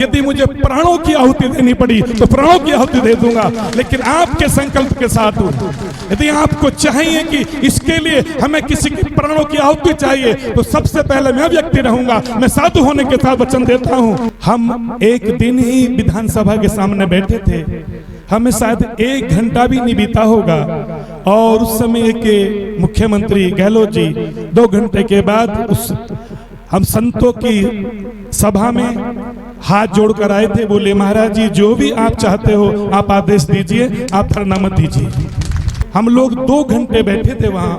यदि मुझे प्राणों की आहुति देनी पड़ी तो प्राणों की आहुति दे दूंगा, लेकिन आपके संकल्प के साथ हूं। यदि आपको चाहिए कि इसके लिए हमें किसी की प्राणों की आहुति चाहिए तो सबसे पहले मैं व्यक्ति रहूंगा। मैं साधु होने के साथ वचन देता हूं। हम एक दिन ही विधानसभा के सामने बैठे थे, हमें शायद 1 घंटा भी नहीं बीता होगा, और उस समय के मुख्यमंत्री गहलोत जी 2 घंटे के बाद उस हम संतों की सभा में हाथ जोड़कर आए थे। बोले महाराज जी जो भी आप चाहते हो आप आदेश दीजिए, आप धरना मत दीजिए। हम लोग 2 घंटे बैठे थे वहां,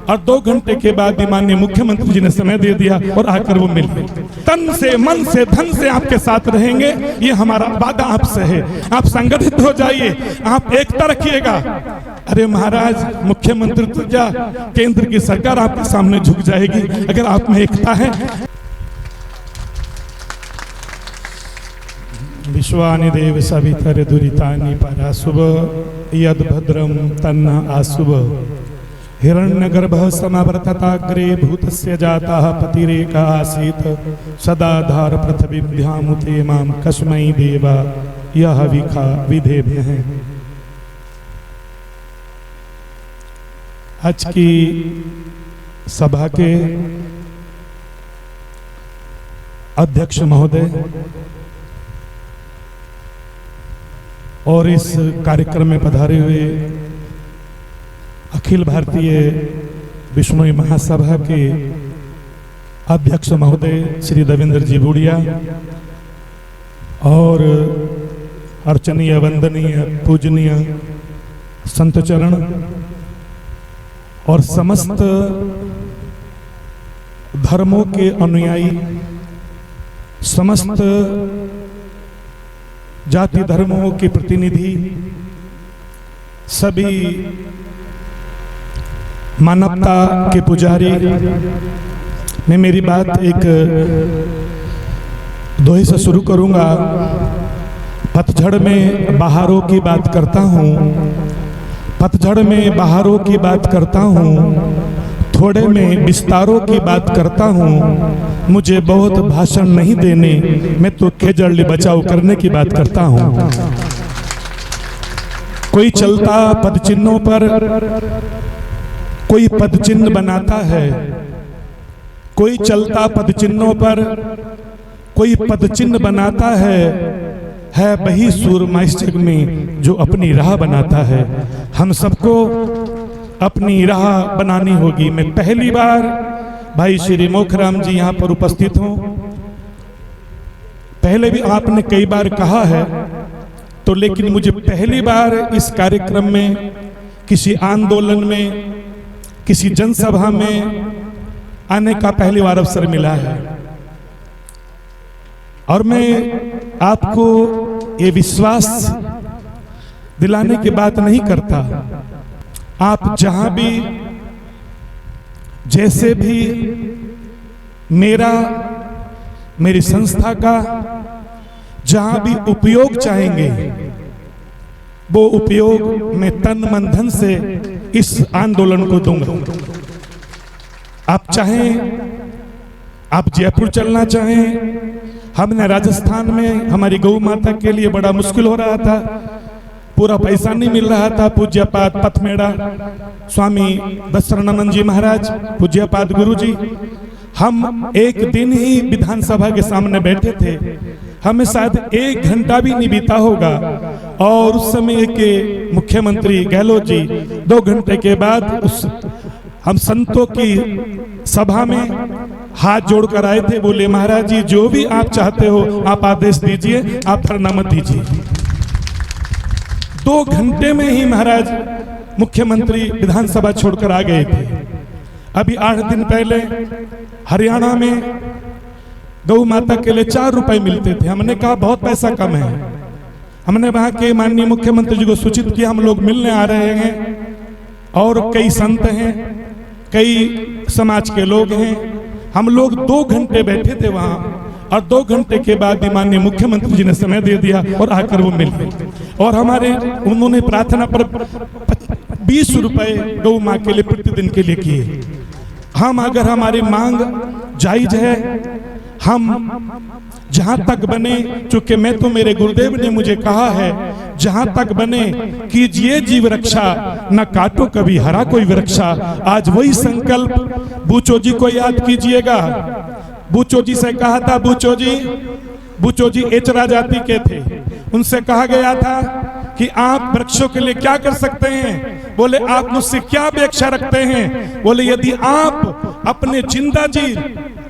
और 2 घंटे के बाद माननीय मुख्यमंत्री जी ने समय दे दिया और आकर वो मिल गए। तन से मन से धन से आपके साथ रहेंगे, ये हमारा वादा आपसे है। आप संगठित हो जाइए, आप एकता रखिएगा। अरे महाराज मुख्यमंत्री तो क्या, केंद्र की सरकार आपके सामने झुक जाएगी अगर आप में एकता है। विश्वानि देव सवितर दुरितानि पराशुभ यद भद्रम तन्न आशुभ हिरण्यगर्भः समवर्तताग्रे भूतस्य जातः पतिरेका आसीत् सदाधार पृथ्वीभ्यामुते मां कस्मै देवा यह विखा विधेभ्यः। आज की सभा के अध्यक्ष महोदय और इस कार्यक्रम में पधारे हुए अखिल भारतीय विष्णु महासभा के अध्यक्ष महोदय श्री देवेंद्र जी बूढ़िया, और अर्चनीय वंदनीय पूजनीय संत चरण और समस्त धर्मों के अनुयायी, समस्त जाति धर्मों के प्रतिनिधि, सभी मानवता के पुजारी। मैं मेरी बात एक दोहे से शुरू करूंगा। पतझड़ में बहारों की बात करता हूँ, पतझड़ में बहारों की बात करता हूँ, थोड़े में विस्तारों की बात करता हूँ। मुझे बहुत भाषण नहीं देने, मैं तो खेजड़ बचाव करने की बात करता हूँ। कोई चलता पद चिन्हों पर, कोई पद चिन्ह बनाता है। कोई चलता पद चिन्हों पर, कोई पद चिन्ह बनाता है वही सूरमा इस जग में जो अपनी राह बनाता है। हम सबको अपनी राह बनानी होगी। मैं पहली बार भाई श्री मोखराम जी यहाँ पर उपस्थित हूँ। पहले भी आपने कई बार कहा है, तो लेकिन मुझे पहली बार इस कार्यक्रम में, किसी आंदोलन में, किसी जनसभा में आने का पहली बार अवसर मिला है। और मैं आपको ये विश्वास दिलाने की बात नहीं करता, आप जहां भी जैसे भी मेरी संस्था का जहां भी उपयोग चाहेंगे, वो उपयोग मैं तन मन धन से इस आंदोलन को दूंगा। आप चाहें, आप जयपुर चलना चाहें, हमने राजस्थान में हमारी गौ माता के लिए बड़ा मुश्किल हो रहा था, पूरा पैसा नहीं मिल रहा था। पूज्यपाद पथमेड़ा स्वामी दशरणानंद जी महाराज, पूज्यपाद गुरु जी, हम एक दिन ही विधानसभा के सामने बैठे थे, हमें शायद 1 घंटा भी नहीं बीता होगा, और उस समय के मुख्यमंत्री गहलोत जी 2 घंटे के बाद उस हम संतों की सभा में हाथ जोड़कर आए थे। बोले महाराज जी जो भी आप चाहते हो आप आदेश दीजिए, आप धरना मत दीजिए। 2 घंटे में ही महाराज मुख्यमंत्री विधानसभा छोड़कर आ गए थे। अभी 8 दिन पहले हरियाणा में गौ माता के लिए 4 रुपए मिलते थे। हमने कहा बहुत पैसा कम है। हमने वहां के माननीय मुख्यमंत्री जी को सूचित किया, हम लोग मिलने आ रहे हैं, और कई संत हैं, कई समाज के लोग हैं। हम लोग 2 घंटे बैठे थे वहां, और 2 घंटे के बाद माननीय मुख्यमंत्री जी ने समय दे दिया और आकर वो मिल गए। और उन्होंने प्रार्थना पर 20 रुपए गौ माँ के लिए प्रतिदिन के लिए किए। हम अगर हमारी मांग जायज है, हम जहां तक बने, चूंकि मैं तो मेरे गुरुदेव ने मुझे कहा है जहां तक बने कीजिए जीव रक्षा, न काटो कभी हरा कोई वृक्षा। आज वही संकल्प बूचो जी को याद कीजिएगा। बूचो जी से कहा था, बूचो जी एचरा जाति के थे, उनसे कहा गया था कि आप वृक्षों के लिए क्या कर सकते हैं? बोले आप मुझसे क्या अपेक्षा रखते हैं? बोले यदि आप अपने जिंदा जी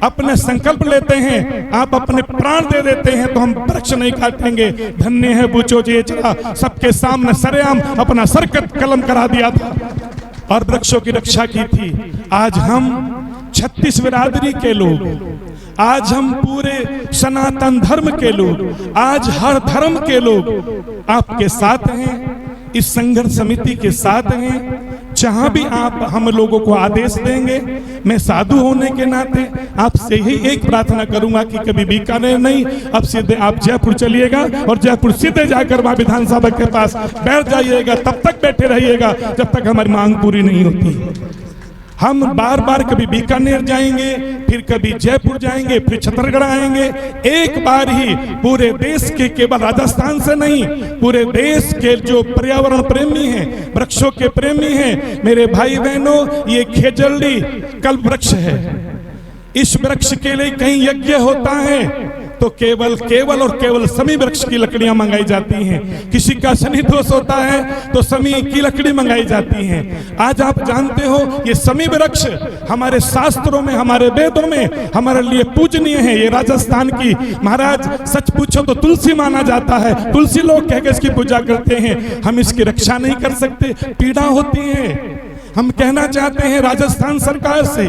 अपने संकल्प लेते हैं, आप अपने प्राण दे देते हैं तो हम वृक्ष नहीं काटेंगे। धन्य है बूचो जी एचरा, सबके सामने सरेआम अपना सर कलम करा दिया था और वृक्षों की रक्षा की थी। आज हम 36 बिरादरी के लोग, आज हम पूरे सनातन धर्म के लोग, आज हर धर्म के लोग आपके साथ हैं, इस संघर्ष समिति के साथ हैं। जहां भी आप हम लोगों को आदेश देंगे, मैं साधु होने के नाते आपसे ही एक प्रार्थना करूंगा कि कभी बीकानेर नहीं, अब सीधे आप जयपुर चलिएगा और जयपुर सीधे जाकर वहां विधानसभा के पास बैठ जाइएगा। तब तक बैठे रहिएगा जब तक हमारी मांग पूरी नहीं होती। हम बार बार कभी बीकानेर जाएंगे, फिर कभी जयपुर जाएंगे, फिर छत्तीसगढ़ आएंगे। एक बार ही पूरे देश के, केवल राजस्थान से नहीं, पूरे देश के जो पर्यावरण प्रेमी हैं, वृक्षों के प्रेमी हैं, मेरे भाई बहनों, ये खेजड़ी कल्प वृक्ष है। इस वृक्ष के लिए कहीं यज्ञ होता है तो केवल समी वृक्ष की लकड़ियां मंगाई जाती हैं। किसी का शनि दोष होता है तो समी की लकड़ी मंगाई जाती हैं। आज आप जानते हो ये समी वृक्ष हमारे शास्त्रों में, हमारे वेदों में हमारे लिए पूजनीय है। ये राजस्थान की, महाराज सच पूछो तो तुलसी माना जाता है। तुलसी लोग कह के इसकी पूजा करते हैं। हम इसकी रक्षा नहीं कर सकते, पीड़ा होती है। हम कहना चाहते हैं राजस्थान सरकार से,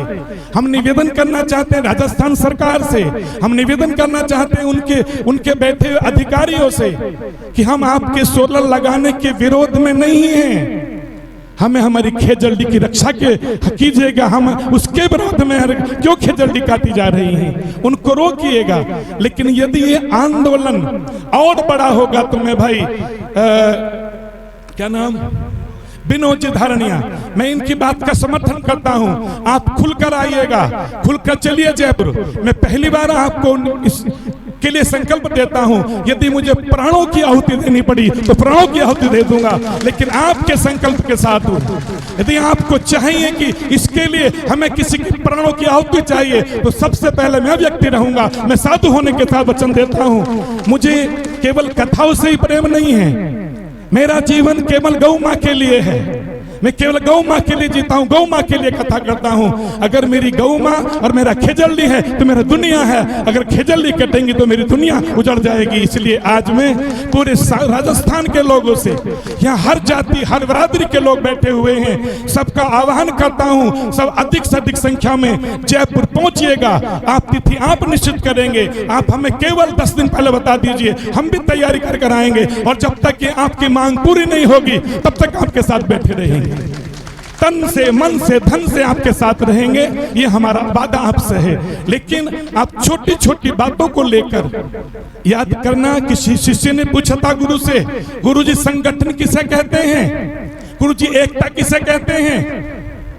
हम निवेदन करना चाहते हैं राजस्थान सरकार से, हम निवेदन करना चाहते हैं उनके बैठे हुए अधिकारियों से कि हम आपके सोलर लगाने के विरोध में नहीं हैं। हमें हमारी खेजड़ी की रक्षा के कीजिएगा। हम उसके विरोध में क्यों खेजड़ी काटी जा रही है, उनको रोकिएगा। लेकिन यदि ये आंदोलन और बड़ा होगा तो मैं भाई क्या नाम विनोद जी धारणिया, मैं इनकी बात का समर्थन करता हूं। आप खुलकर आइएगा, खुलकर चलिए जयपुर। मैं पहली बार आपको के लिए संकल्प देता हूं, यदि मुझे प्राणों की आहुति देनी पड़ी तो प्राणों की आहुति दे दूंगा, लेकिन आपके संकल्प के साथ हूं। यदि आपको चाहिए कि इसके लिए हमें किसी की प्राणों की आहुति चाहिए तो सबसे पहले मैं व्यक्ति रहूंगा। मैं साधु होने के साथ वचन देता हूं। मुझे केवल कथाओं से ही प्रेम नहीं है, मेरा जीवन केवल गौ माँ के लिए है। मैं केवल गौ माँ के लिए जीता हूँ, गौ माँ के लिए कथा करता हूँ। अगर मेरी गौ माँ और मेरा खेजड़ी है तो मेरा दुनिया है, अगर खेजड़ी कटेंगी तो मेरी दुनिया उजड़ जाएगी। इसलिए आज मैं पूरे राजस्थान के लोगों से, यहाँ हर जाति हर बिरादरी के लोग बैठे हुए हैं, सबका आह्वान करता हूँ, सब अधिक से अधिक संख्या में जयपुर पहुंचिएगा। आप तिथि आप निश्चित करेंगे, आप हमें केवल 10 दिन पहले बता दीजिए, हम भी तैयारी कर आएंगे। और जब तक ये आपकी मांग पूरी नहीं होगी तब तक आपके साथ बैठे रहेंगे, तन से मन से धन से आपके साथ रहेंगे। ये हमारा वादा आपसे है। लेकिन आप छोटी छोटी बातों को लेकर याद करना। किसी शिष्य ने पूछा था गुरु से, गुरुजी संगठन किसे कहते हैं, गुरुजी एकता किसे कहते हैं?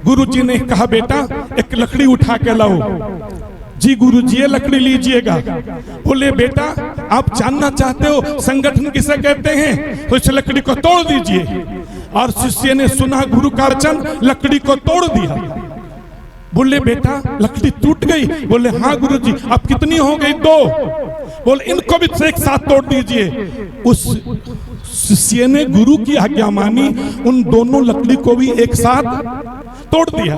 गुरुजी ने कहा बेटा एक लकड़ी उठा के लाओ। जी गुरुजी ये लकड़ी लीजिएगा। बोले बेटा आप जानना चाहते हो संगठन किसे कहते हैं, तो इस लकड़ी को तोड़ दीजिए। और शिष्य ने सुना गुरु का वचन, लकड़ी को तोड़ दिया। बोले बेटा लकड़ी टूट गई? बोले हाँ गुरुजी। अब कितनी हो गई? 2। बोले इनको भी एक साथ तोड़ दीजिए। उस शिष्य ने गुरु की आज्ञा मानी, उन दोनों लकड़ी को भी एक साथ तोड़ दिया।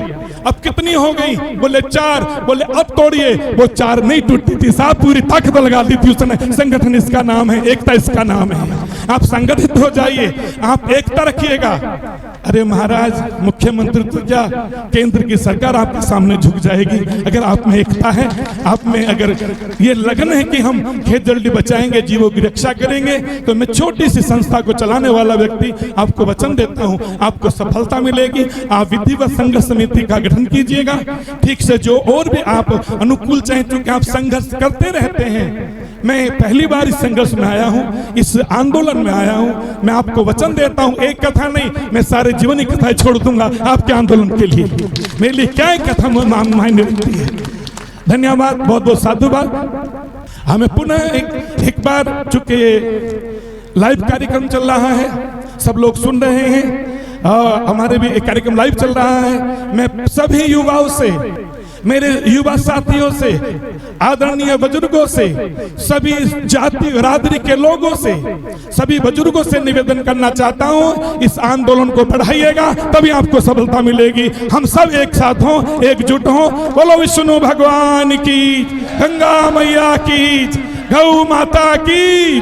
अब कितनी हो गई? बोले 4। बोले अब तोड़िए। वो 4 नहीं टूटती थी साहब, पूरी ताकत लगा दी थी उसने। संगठन इसका नाम है, एकता इसका नाम है। आप संगठित हो जाइए, आप एकता रखिएगा। अरे महाराज मुख्यमंत्री तो क्या, केंद्र की सरकार आपके सामने झुक जाएगी। अगर आप में एकता है, आप में अगर ये लगन है कि हम खेजड़ी बचाएंगे, जीवों की रक्षा करेंगे, तो मैं छोटी सी संस्था को चलाने वाला व्यक्ति आपको वचन देता हूँ, आपको सफलता मिलेगी। आप विधिवत संघर्ष समिति का गठन कीजिएगा। ठीक से जो और भी आप अनुकूल चाहें, क्योंकि आप संघर्ष करते रहते हैं। मैं पहली बार इस संघर्ष में आया हूँ, इस आंदोलन में आया हूँ। मैं आपको वचन देता हूँ, एक कथा नहीं, मैं सारे जीवनी कथाएं छोड़ दूंगा आपके आंदोलन के लिए। मेरे लिए क्या कथा मायने रखती है। धन्यवाद, बहुत बहुत साधुवाद। हमें पुनः एक बार, चूंकि लाइव कार्यक्रम चल रहा है, सब लोग सुन रहे हैं, हमारे भी एक कार्यक्रम लाइव चल रहा है। मैं सभी युवाओं से, मेरे युवा साथियों से, आदरणीय बुजुर्गों से, सभी जाति बिरादरी के लोगों से, सभी बुजुर्गों से निवेदन करना चाहता हूं, इस आंदोलन को बढ़ाइएगा, तभी आपको सफलता मिलेगी। हम सब एक साथ हों, एकजुट हों। बोलो विष्णु भगवान की, गंगा मैया की, गौ माता की।